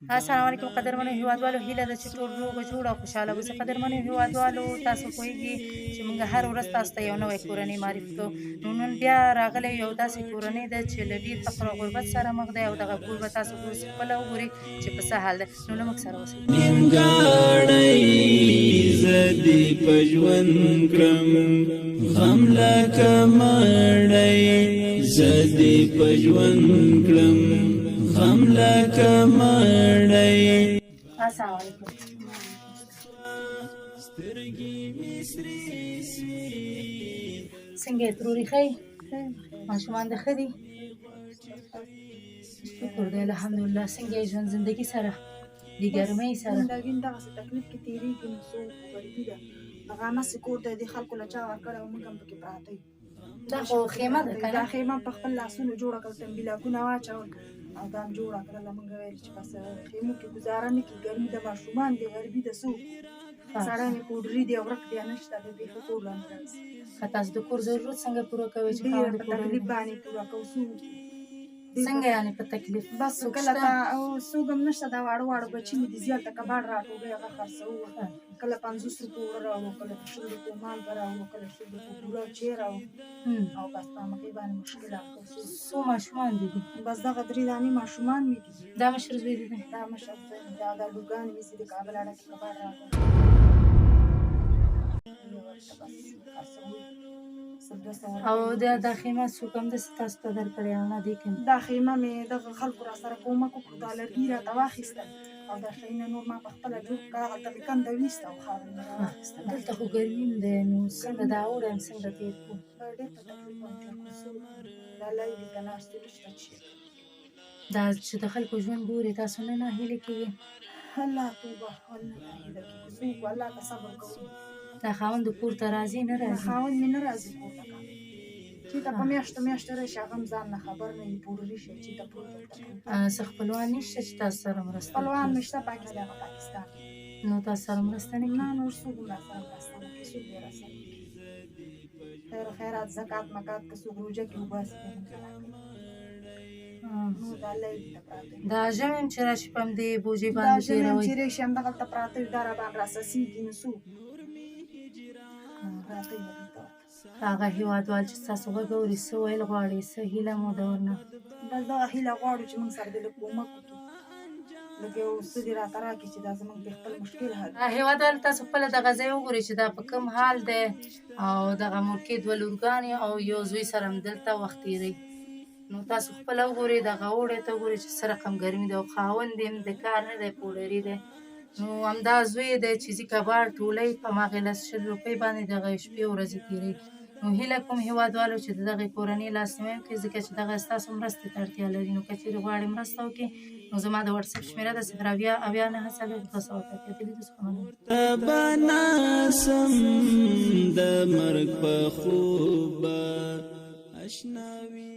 السلام علیکم قدرمنو هیوادوالو، هیله ده چې ټول روغ جوړ او خوشحاله اوسئ. قدرمنو هیوادوالو، تاسو پوهیږئ چې موږ هر ورځ تاسو ته یو نوی کورنۍ معرفي کوو. نو نن بیا راغلی یو داسې کورنۍ ده چې له ډېر فقر او غربت سره مخ دی، او دغه کور به تاسو اوس خپله وګورئ چې په څه حال دی. نو له موږ سره اوسئ. نیمګړی زه دې په ژوند کړم، غم لکه مړی زه دې په ژوند کړم، غم لکه مړی. السلام علیکم. څنګه یې تروري ښه یې؟ ماشومان دې ښه دي؟ شکر دی الحمدلله. څنګه یې ژوند زندګي سره د ګرمۍ سره؟ زندګي دغسې تکلیف کې تېرېږي، نو څه وکړو، غریبي ده. هغه همسې کور دی، دې خلکو له چا ورکړی او موږ هم پکې پراته یو. دا خو خیمه ده که دا نه؟ خیمه په خپل لاسونو جوړه کړل، تنبیلاکونه واچول او دا هم جوړه کړله. موږ ویل چې بس خیمو کې ګزاره نه کړي، ګرمي ده، ماشومان دي، غریبي ده، څه وکړو. سړی مې پوډري دی او ورک دی، نشته دی، بیخي کور لاندې راځي. که تاسو د کور ضرورت څنګه پوره کوئ چې ډېر خاوند په پوره تکلیف وي؟ باندې پوره کوو، څه وکړو. څنګه یعنې په تکلیف؟ بس څوک کله شته؟ تا او څوک هم نشته، دا واړه واړه بچي مې دي، زیاته کباړ راټولوي، هغه خرڅوو. کله 50 روپو اوړه راوړو، کله 100 روپو مالګه راوړو، کله 100 روپو بوره او چای راوړو، او بس په همغې باندې مشکلات کوو. څو ماشومان دي؟ بس دغه 3 دانې ماشومان مې دي. دا مشر زوی دی؟ دا مشر زوی مې، دا لورګانې مې چې د کابل اړه کې کباړ راغلي، ورته بس خرڅوو. او دا خیمه څوک همداسې تاسو ته درکړې نه دی که دا خیمه مې دغه خلکو را سره کومک وکړو، دا لرګي راته واخیستل او دا شیونه نور ما په خپله جوړ کړه. هغلته مې کنده ویسته او خاوره مې راواخیسته. دلته خو ګرمي هم دی، نو څنګه دا اوړی هم څنګه تېر کړو؟ دا ډېر په تکلیف باندې تېر کړو، څه وکړو. دا لای دي که ناستې نشته چې دا چې د خلکو ژوند ګوري، تاسو نه ناهیلې کېږئ؟ الله توبه، ولې نه ناهیله کېږو، څه وکړو، الله ته صبر کوو. دا خاوند کور ته راځي نه دا راځي؟ خاوند مې نه راځي کور ته که چېرته په میاشتو میاشتو راشي، هغه هم ځان نه خبر نه وي، پوډري شي چېرته پروت دلته. څه خپلوان نشته چې تاسو سره مرسته خپلوان وکړي؟ مې شته پاکستان، هغه پاکستان. نو تاسو سره مرسته نه نه کوي؟ نور څوک هم راسره مرسته نه کوي، څوک دې راسره کوي. خیر و خیرات، زکات مکات که څوک روژه کې وباسي بیا موږ ته راکوي. نو دا لای دي ته پراته وي. دا ژمی هم چې راشي په همدې بوجۍ دا باندې ژمی هم چې تېروئ؟ راشي همدغلته پراته وي، دا راباندې راسسېږي، نو څه وکړو، پراته وي هغې ته ورته. هغه هېوادوال چې ستاسو غږ اوري، څه ویل غواړي، څه هیله مو ده ورنه؟ بس دغه هیله غواړو چې موږ سره دې لږ کومک وکړي، لږ یو څه دې راته راکړي چې دا زموږ د خپل مشکل حل کړي. هېوادوال تاسو خپله دغه ځای وګورئ چې دا په کوم حال دی، او دغه مورکې 2 لورګانې او یو زوی سره هم دلته وخت تېروي. نو تاسو خپله وګورئ، دغه اوړی ته وګورئ چې څه رقم ګرمي ده، او خاوند یې هم د کار نه دی، پوډري دی. نو همدا زوی دی چې ځي کباړ ټولوي، په هماغې 100 روپۍ باندې دغه شپې ورځې تېروي. نو هیله کوم هېوادوالو چې د دغې کورنۍ لاسنیوی وکړي، ځکه چې دغه ستاسو مرستې ته اړتیا لري. نو که چېرې غواړئ مرسته وکړي، نو زما د وټساپ شمېره ده 080 2 تبه ناسم د مرګ په خوبه اشنا وي.